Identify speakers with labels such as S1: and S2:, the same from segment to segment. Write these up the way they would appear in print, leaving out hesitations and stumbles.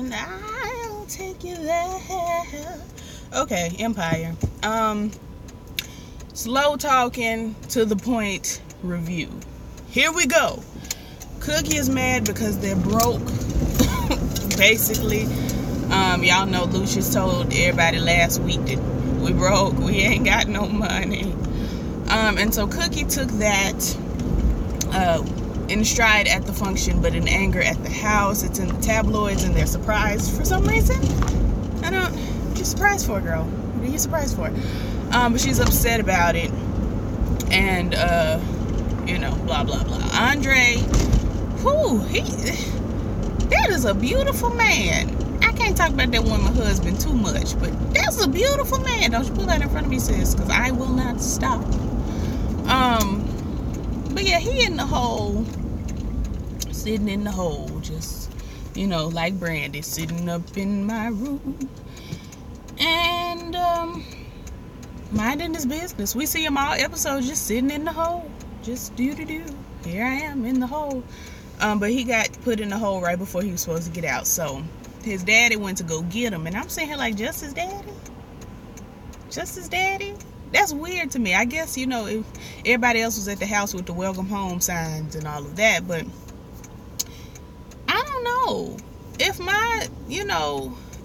S1: and I'll take you there. Okay, Empire. Slow talking, to the point review. Here we go. Cookie is mad because they're broke. Basically, y'all know Lucius told everybody last week that we broke, we ain't got no money. And so Cookie took that in stride at the function, but in anger at the house. It's in the tabloids, and they're surprised for some reason. I don't. What are you surprised for, girl? What are you surprised for? But she's upset about it, and blah blah blah. Andre, that is a beautiful man. I can't talk about that one, my husband, too much, but that's a beautiful man. Don't you pull that in front of me, sis, because I will not stop. But yeah, he in the hole, sitting in the hole, just, like Brandy, sitting up in my room, and, minding his business. We see him all episodes just sitting in the hole, just do-do-do. Here I am in the hole. But he got put in the hole right before he was supposed to get out, so his daddy went to go get him, and I'm sitting here like, just his daddy? Just his daddy? That's weird to me. I guess, if everybody else was at the house with the welcome home signs and all of that, but I don't know. If my,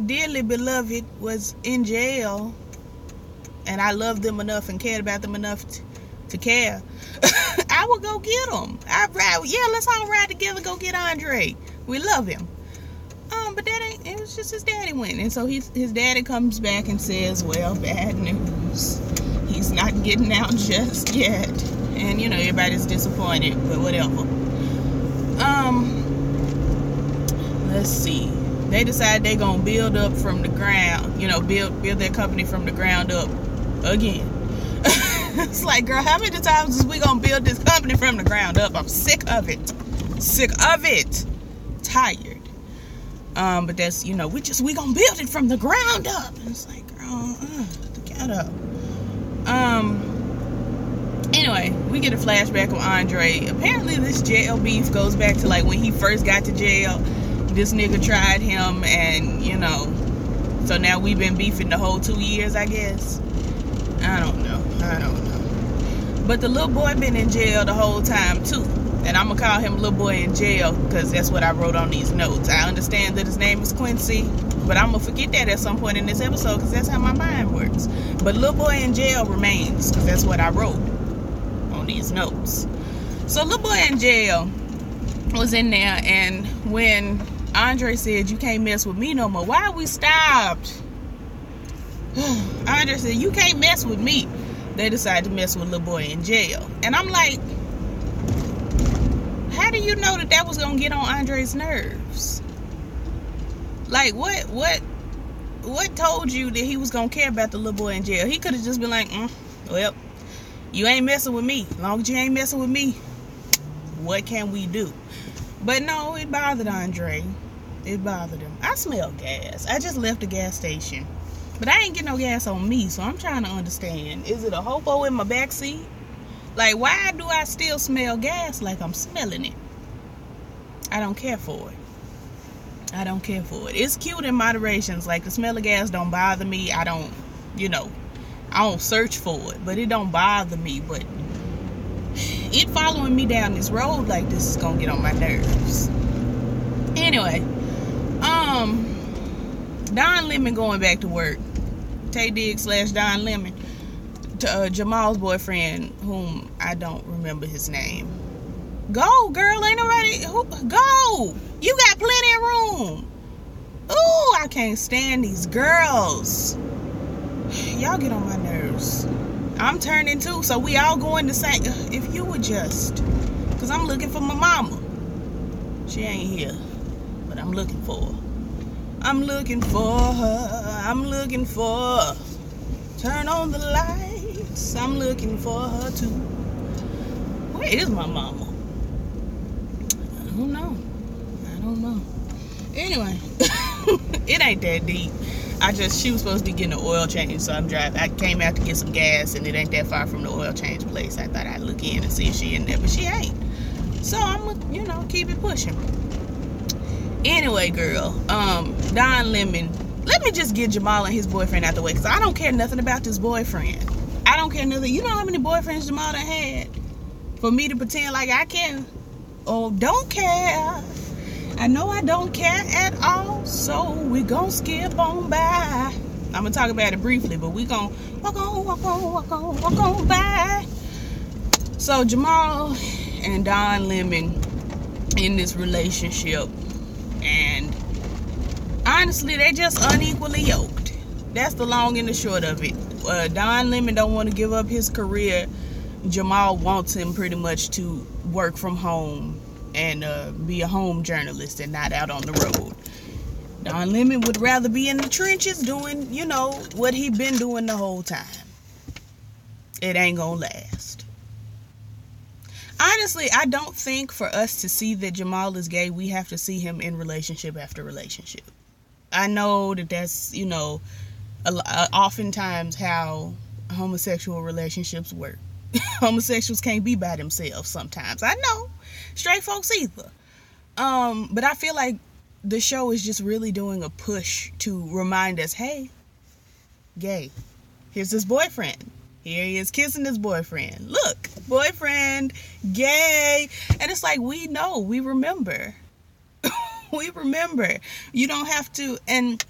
S1: dearly beloved was in jail, and I loved them enough and cared about them enough to care, I would go get him. Let's all ride together, go get Andre. We love him. But it was just his daddy went. And so his daddy comes back and says, well, bad news. He's not getting out just yet. And, everybody's disappointed, but whatever. Let's see. They decide they're going to build up from the ground, build their company from the ground up again. It's like, girl, how many times is we going to build this company from the ground up? I'm sick of it. Tired. But that's, we going to build it from the ground up. And it's like, girl, get up. Anyway, we get a flashback of Andre. Apparently this jail beef goes back to like when he first got to jail. This nigga tried him, and, so now we've been beefing the whole 2 years, I guess. I don't know. But the little boy been in jail the whole time, too. And I'm going to call him little boy in jail because that's what I wrote on these notes. I understand that his name is Quincy, but I'm going to forget that at some point in this episode because that's how my mind works. But little boy in jail remains because that's what I wrote on these notes. So little boy in jail was in there, and when Andre said, you can't mess with me no more, why we stopped? Andre said, you can't mess with me. They decided to mess with little boy in jail. And I'm like, how do you know that was going to get on Andre's nerves? Like, what told you that he was going to care about the little boy in jail? He could have just been like, well, you ain't messing with me. As long as you ain't messing with me, what can we do? But no, it bothered Andre. It bothered him. I smell gas. I just left the gas station. But I ain't getting no gas on me, so I'm trying to understand. Is it a hobo in my backseat? Like, why do I still smell gas like I'm smelling it? I don't care for it. It's cute in moderations. Like, the smell of gas don't bother me. I don't search for it. But it don't bother me. But it following me down this road like this is going to get on my nerves. Anyway. Don Lemon going back to work. Tay Diggs / Don Lemon. Jamal's boyfriend, whom I don't remember his name. Go, girl. Ain't nobody. Go. You got plenty of room. Ooh, I can't stand these girls. Y'all get on my nerves. I'm turning too, so we all going the same. If you would just. Because I'm looking for my mama. She ain't here. But I'm looking for her. I'm looking for her. Turn on the lights. I'm looking for her too. Where is my mama? I don't know. Anyway, it ain't that deep. She was supposed to be getting an oil change, so I'm driving. I came out to get some gas, and it ain't that far from the oil change place. I thought I'd look in and see if she in there, but she ain't. So I'm, keep it pushing. Anyway, girl, Don Lemon, let me just get Jamal and his boyfriend out the way, because I don't care nothing about this boyfriend. I don't care nothing. You know how many boyfriends Jamal done had? For me to pretend like I care or don't care. I know I don't care at all, so we gon' skip on by. I'm gonna talk about it briefly, but we gon' walk on by. So Jamal and Don Lemon in this relationship, and honestly, they're just unequally yoked. That's the long and the short of it. Don Lemon don't want to give up his career. Jamal wants him pretty much to work from home and be a home journalist and not out on the road. Don Lemon would rather be in the trenches doing, you know, what he been doing the whole time. It ain't gonna last. Honestly, I don't think for us to see that Jamal is gay, we have to see him in relationship after relationship. I know that that's, you know, oftentimes how homosexual relationships work. Homosexuals can't be by themselves sometimes. I know. Straight folks either. But I feel like the show is just really doing a push to remind us, hey, gay. Here's his boyfriend. Here he is kissing his boyfriend. Look, boyfriend, gay. And it's like, we know, we remember. We remember. You don't have to, and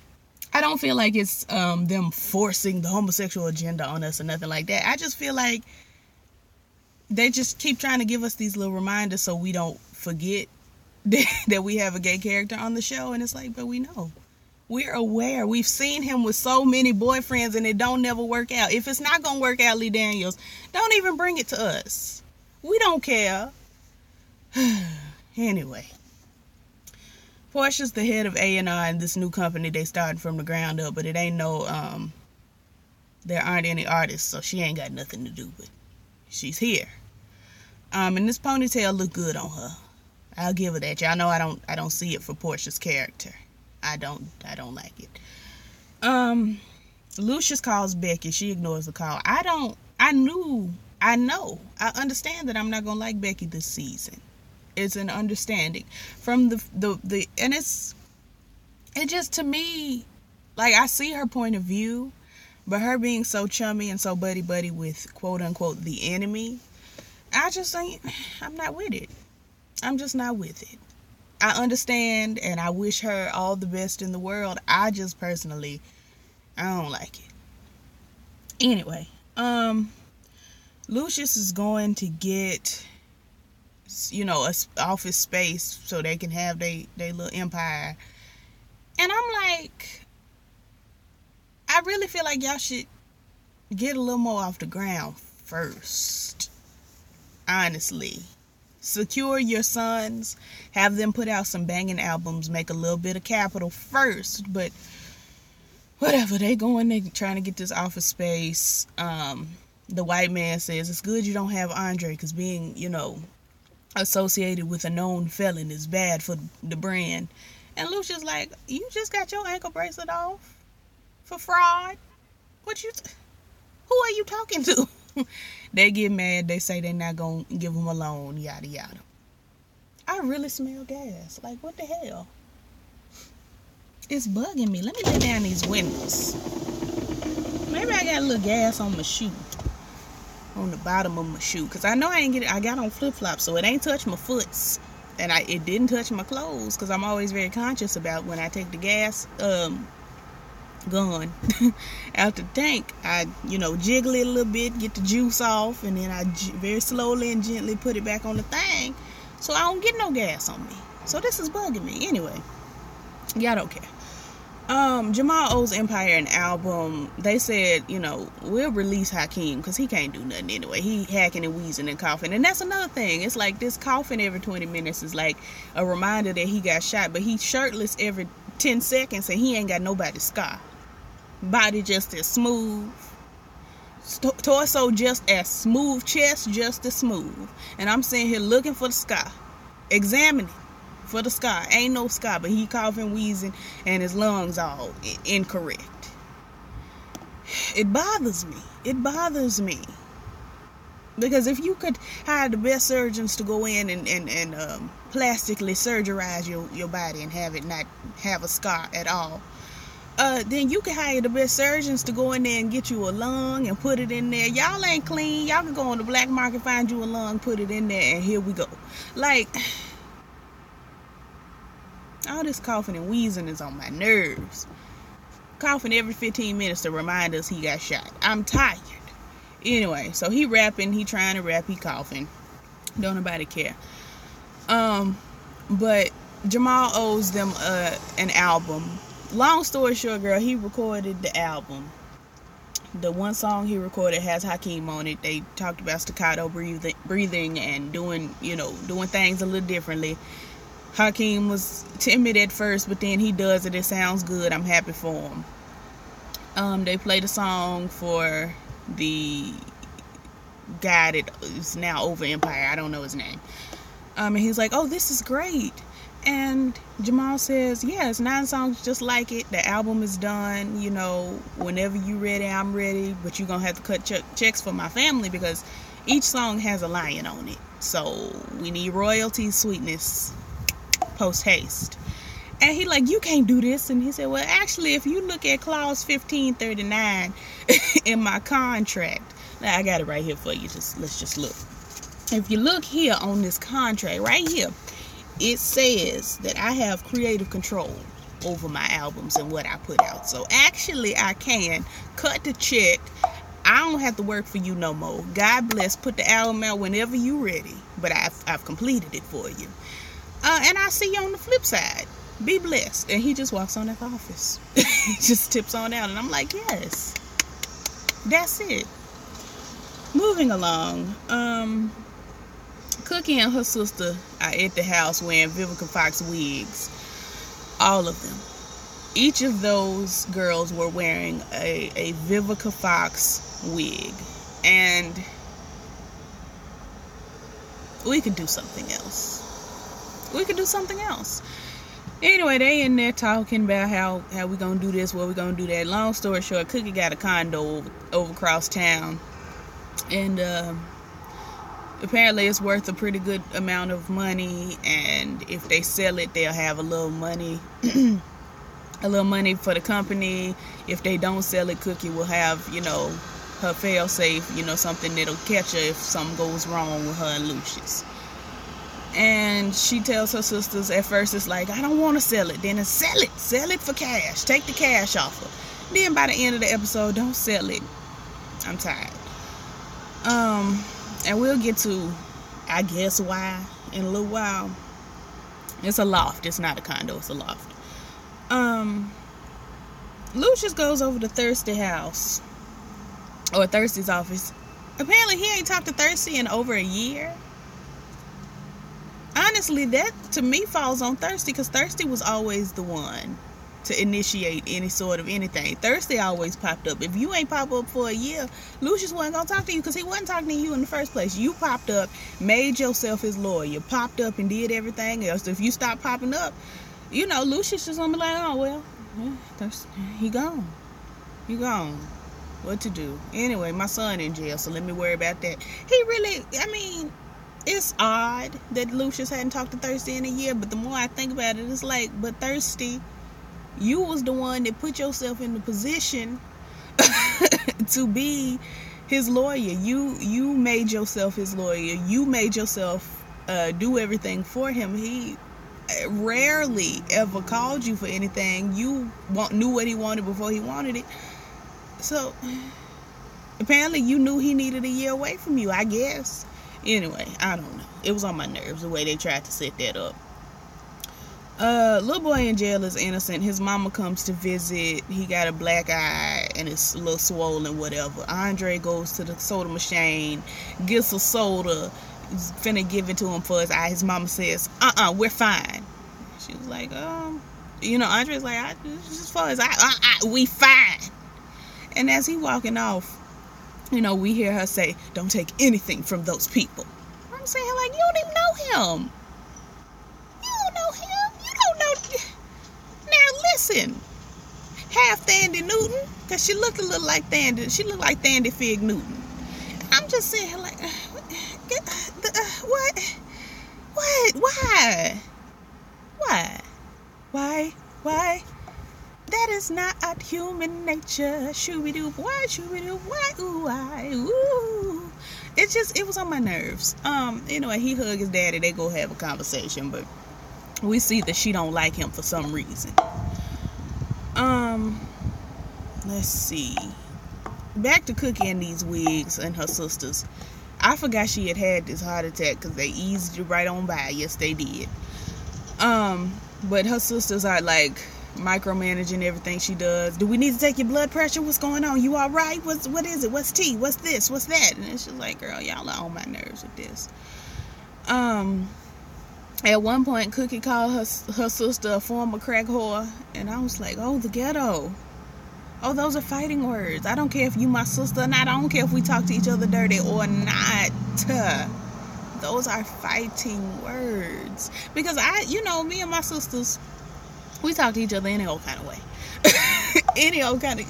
S1: I don't feel like it's them forcing the homosexual agenda on us or nothing like that. I just feel like they just keep trying to give us these little reminders so we don't forget that we have a gay character on the show. And it's like, but we know. We're aware. We've seen him with so many boyfriends and it don't never work out. If it's not going to work out, Lee Daniels, don't even bring it to us. We don't care. Anyway. Portia's the head of A&R in this new company they started from the ground up, but it ain't no, there aren't any artists, so she ain't got nothing to do with it. She's here. And this ponytail look good on her. I'll give her that. Y'all know I don't see it for Portia's character. I don't like it. Lucius calls Becky. She ignores the call. I understand that I'm not gonna like Becky this season. It's an understanding from the and it just, to me, like, I see her point of view, but her being so chummy and so buddy with quote unquote the enemy, I'm not with it. I'm just not with it. I understand and I wish her all the best in the world. I just personally, I don't like it. Anyway, Lucius is going to get, you know, a office space so they can have their little empire. And I'm like, I really feel like y'all should get a little more off the ground first. Honestly. Secure your sons, have them put out some banging albums, make a little bit of capital first, but whatever, they trying to get this office space. The white man says it's good you don't have Andre, because being, you know, associated with a known felon is bad for the brand. And Lucia's like, you just got your ankle bracelet off for fraud? Who are you talking to? They get mad. They say they're not going to give him a loan, yada, yada. I really smell gas. Like, what the hell? It's bugging me. Let me lay down these windows. Maybe I got a little gas on my shoe. On the bottom of my shoe. Because I know I got on flip-flops, so it ain't touched my foots. And it didn't touch my clothes, because I'm always very conscious about when I take the gas gun out the tank. I, you know, jiggle it a little bit, get the juice off, and then I very slowly and gently put it back on the thing so I don't get no gas on me. So this is bugging me. Anyway, y'all don't care. Jamal owes Empire an album. They said, you know, we'll release Hakeem because he can't do nothing anyway. He hacking and wheezing and coughing. And that's another thing. It's like this coughing every 20 minutes is like a reminder that he got shot, but he's shirtless every 10 seconds and he ain't got nobody's scar. Body just as smooth, torso just as smooth, chest just as smooth. And I'm sitting here looking for the scar, examining for the scar. Ain't no scar, but he coughing, wheezing, and his lungs all incorrect. It bothers me. It bothers me. Because if you could hire the best surgeons to go in and plastically surgerize your body and have it not have a scar at all, then you can hire the best surgeons to go in there and get you a lung and put it in there. Y'all ain't clean. Y'all can go on the black market, find you a lung, put it in there, and here we go. Like, all this coughing and wheezing is on my nerves. Coughing every 15 minutes to remind us he got shot. I'm tired. Anyway, so he rapping, he trying to rap, he coughing. Don't nobody care. But Jamal owes them an album. Long story short, girl, he recorded the album. The one song he recorded has Hakeem on it. They talked about staccato breathing and doing things a little differently. Hakeem was timid at first, but then he does it. It sounds good. I'm happy for him. They played a song for the guy that is now over Empire. I don't know his name. And he's like, oh, this is great. And Jamal says, yeah, it's 9 songs just like it. The album is done. Whenever you ready, I'm ready. But you're going to have to cut checks for my family because each song has a lion on it. So we need royalties, sweetness, post haste. And he like, you can't do this. And he said, well, actually, if you look at clause 1539 in my contract, now I got it right here for you. Let's just look. If you look here on this contract right here, it says that I have creative control over my albums and what I put out. So actually, I can cut the check. I don't have to work for you no more. God bless. Put the album out whenever you ready. But I've completed it for you. And I see you on the flip side. Be blessed. And he just walks on that office. He just tips on out. And I'm like, yes. That's it. Moving along. Cookie and her sister are at the house wearing Vivica Fox wigs. All of them. Each of those girls were wearing a Vivica Fox wig. And we could do something else. Anyway, they in there talking about how we gonna do this, what we gonna do that. Long story short, Cookie got a condo over across town. And apparently it's worth a pretty good amount of money, and if they sell it, they'll have a little money for the company. If they don't sell it, Cookie will have, her fail safe, something that'll catch her if something goes wrong with her and Lucius. And she tells her sisters, at first it's like, I don't want to sell it. Then it's sell it for cash. Take the cash off her. Then by the end of the episode, don't sell it. I'm tired. And we'll get to, I guess, why in a little while. It's a loft. It's not a condo. It's a loft. Lucius goes over to Thirsty house. Or Thirsty's office. Apparently, he ain't talked to Thirsty in over a year. Honestly, that, to me, falls on Thirsty. Because Thirsty was always the one to initiate any sort of anything. Thirsty always popped up. If you ain't pop up for a year, Lucius wasn't gonna talk to you because he wasn't talking to you in the first place. You popped up, made yourself his lawyer, popped up and did everything else. If you stop popping up, Lucius just gonna be like, oh well, he gone. What to do? Anyway, my son in jail, so let me worry about that. It's odd that Lucius hadn't talked to Thirsty in a year, but the more I think about it, it's like, but Thirsty, you was the one that put yourself in the position to be his lawyer. You made yourself his lawyer. You made yourself do everything for him. He rarely ever called you for anything. You knew what he wanted before he wanted it. So apparently you knew he needed a year away from you, I guess. Anyway, I don't know. It was on my nerves the way they tried to set that up. Little boy in jail is innocent. His mama comes to visit. He got a black eye and it's a little swollen, whatever. Andre goes to the soda machine, gets a soda, he's finna give it to him for his eye. His mama says, we're fine. She was like, Andre's like, just for his eye, we fine. And as he walking off, we hear her say, don't take anything from those people. I'm saying, like, you don't even know him. Now listen, half Thandie Newton, because she looked a little like Thandie. She looked like Thandie Fig Newton. I'm just saying, like, what What? Why? Why? That is not human nature. Shooby-doo, why, shooby-doo, why, ooh, why, ooh. It was on my nerves. Anyway, he hugged his daddy. They go have a conversation, but we see that she don't like him for some reason. Let's see. Back to Cookie and these wigs and her sisters. I forgot she had this heart attack because they eased you right on by. Yes, they did. But her sisters are like micromanaging everything she does. Do we need to take your blood pressure? What's going on? You all right? What is it? What's tea? What's this? What's that? And she's like, girl, y'all are on my nerves with this. At one point, Cookie called her sister a former crack whore, and I was like, oh, the ghetto. Oh, those are fighting words. I don't care if you my sister or not. I don't care if we talk to each other dirty or not. Those are fighting words. Because me and my sisters, we talk to each other any old kind of way. Any old kind of...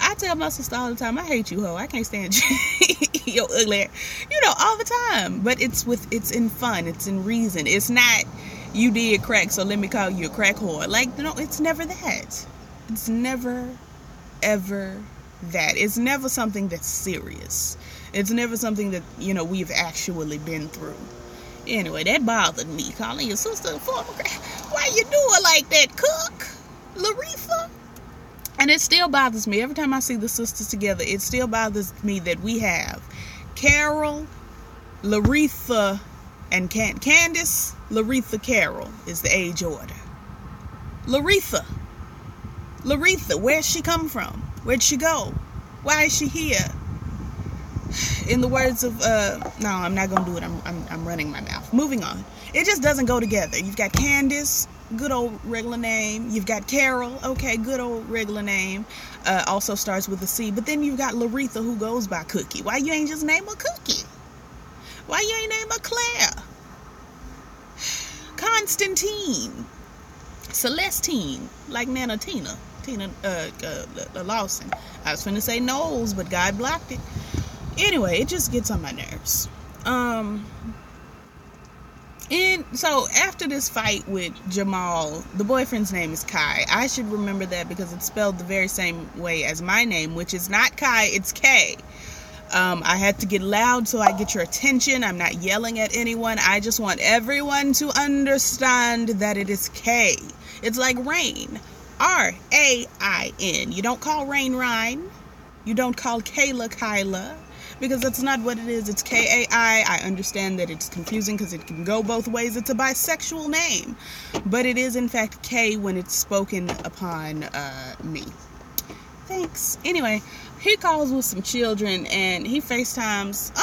S1: I tell my sister all the time, I hate you, ho. I can't stand you. Yo, ugly ass. All the time. But it's in fun. It's in reason. It's not, you did crack, so let me call you a crack whore. Like, no, it's never that. It's never, ever that. It's never something that's serious. It's never something that, we've actually been through. Anyway, that bothered me, calling your sister a former crack. Why you do it like that, Cook? Laretha? And it still bothers me. Every time I see the sisters together, it still bothers me that we have Carol, Laretha, and Candace. Laretha Carol is the age order. Laretha, where's she come from? Where'd she go? Why is she here? In the words of, no, I'm not going to do it. I'm running my mouth. Moving on. It just doesn't go together. You've got Candace, good old regular name. You've got Carol, okay, good old regular name. Also starts with a C. But then you've got Laretha, who goes by Cookie. Why you ain't just name her Cookie? Why you ain't name her Claire? Constantine. Celestine, like Nana Tina Lawson. I was finna say Knowles, but God blocked it. Anyway, it just gets on my nerves. And so after this fight with Jamal, the boyfriend's name is Kai. I should remember that because it's spelled the very same way as my name, which is not Kai, it's K. I had to get loud so I get your attention. I'm not yelling at anyone. I just want everyone to understand that it is K. It's like rain. R-A-I-N. You don't call rain Ryan. You don't call Kayla Kyla. Because that's not what it is. It's K-A-I. I understand that it's confusing because it can go both ways. It's a bisexual name. But it is, in fact, K when it's spoken upon me. Thanks. Anyway, he calls with some children and he FaceTimes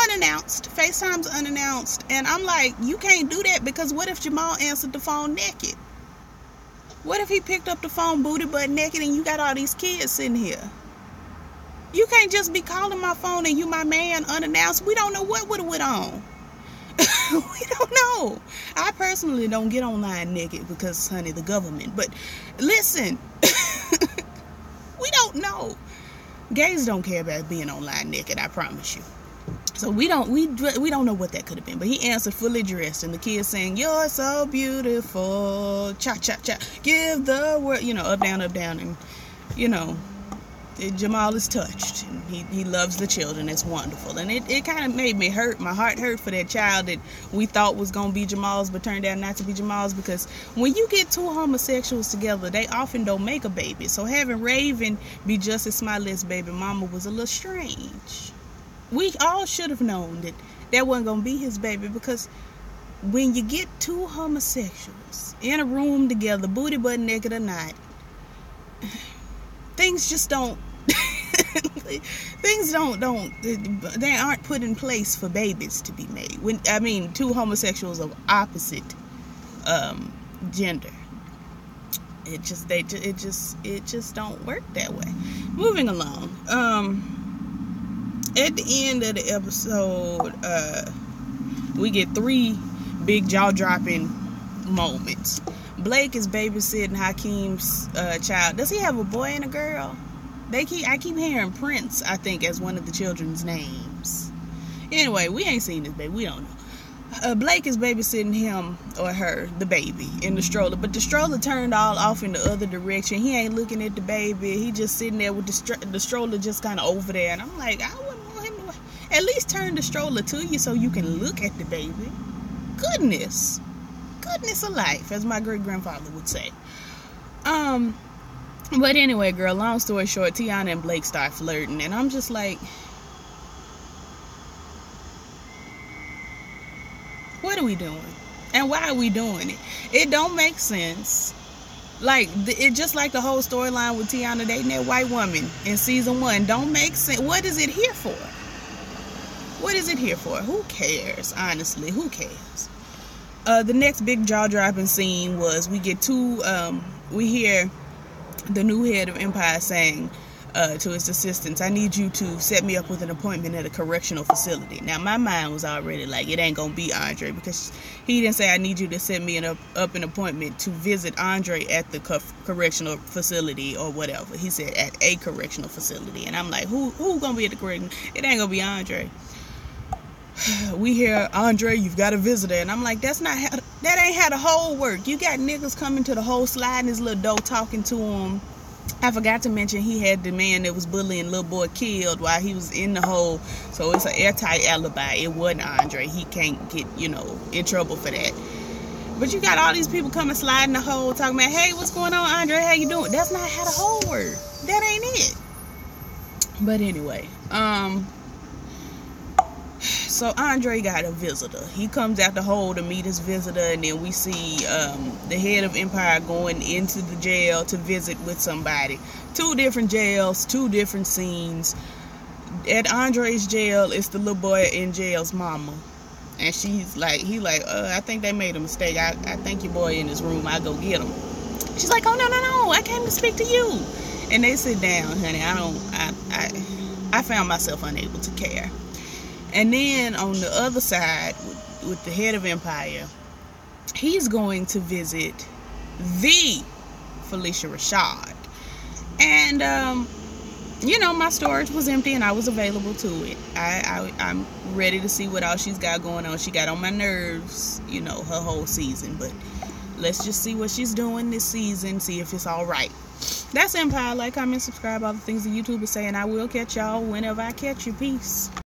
S1: unannounced. And I'm like, you can't do that because what if Jamal answered the phone naked? What if he picked up the phone booty butt naked and you got all these kids sitting here? You can't just be calling my phone and you my man unannounced. We don't know what would have went on. We don't know. I personally don't get online naked because, honey, the government. But listen, we don't know. Gays don't care about being online naked, I promise you. So we don't know what that could have been. But he answered fully dressed and the kids saying, "You're so beautiful. Cha cha cha. Give the word," up down and Jamal is touched and he loves the children. It's wonderful. And it kind of made me hurt. My heart hurt for that child that we thought was going to be Jamal's but turned out not to be Jamal's, because when you get two homosexuals together, they often don't make a baby. So having Raven be Justice Smiley's baby mama was a little strange. We all should have known that wasn't going to be his baby, because when you get two homosexuals in a room together, booty butt naked or not, things just don't they aren't put in place for babies to be made. Two homosexuals of opposite gender, it just don't work that way. Moving along, at the end of the episode, we get 3 big jaw-dropping moments. Blake is babysitting Hakeem's child. Does he have a boy and a girl? I keep hearing Prince, I think, as one of the children's names. Anyway, we ain't seen this baby. We don't know. Blake is babysitting him or her, the baby, in the stroller. But the stroller turned all off in the other direction. He ain't looking at the baby. He just sitting there with the stroller just kind of over there. And I'm like, I wouldn't want him to at least turn the stroller to you so you can look at the baby. Goodness of life, as my great-grandfather would say. But anyway, girl, long story short, Tiana and Blake start flirting. And I'm just like, what are we doing? And why are we doing it? It don't make sense. Like, it just like the whole storyline with Tiana dating that white woman in season 1. Don't make sense. What is it here for? What is it here for? Who cares? Honestly, who cares? The next big jaw-dropping scene was we hear the new head of Empire saying to his assistants, I need you to set me up with an appointment at a correctional facility. Now, my mind was already like, it ain't gonna be Andre, because he didn't say, I need you to set me up an appointment to visit Andre at the correctional facility or whatever. He said at a correctional facility. And I'm like, who gonna be at the correctional? It ain't gonna be Andre. We hear, Andre, you've got a visitor. And I'm like, that ain't how the hole work. You got niggas coming to the hole, sliding his little door, talking to him. I forgot to mention he had the man that was bullying little boy killed while he was in the hole. So it's an airtight alibi. It wasn't Andre. He can't get, in trouble for that. But you got all these people coming, sliding the hole, talking about, hey, what's going on, Andre? How you doing? That's not how the hole work. That ain't it. But anyway, so Andre got a visitor. He comes out the hole to meet his visitor, and then we see the head of Empire going into the jail to visit with somebody. 2 different jails, 2 different scenes. At Andre's jail, it's the little boy in jail's mama. And she's like, I think they made a mistake. I think your boy in his room. I'll go get him. She's like, oh, no, I came to speak to you. And they sit down, honey. I found myself unable to care. And then on the other side, with the head of Empire, he's going to visit the Phylicia Rashad. And, my storage was empty and I was available to it. I'm ready to see what else she's got going on. She got on my nerves, her whole season. But let's just see what she's doing this season, see if it's all right. That's Empire. Like, comment, subscribe, all the things that YouTube is saying. I will catch y'all whenever I catch you. Peace.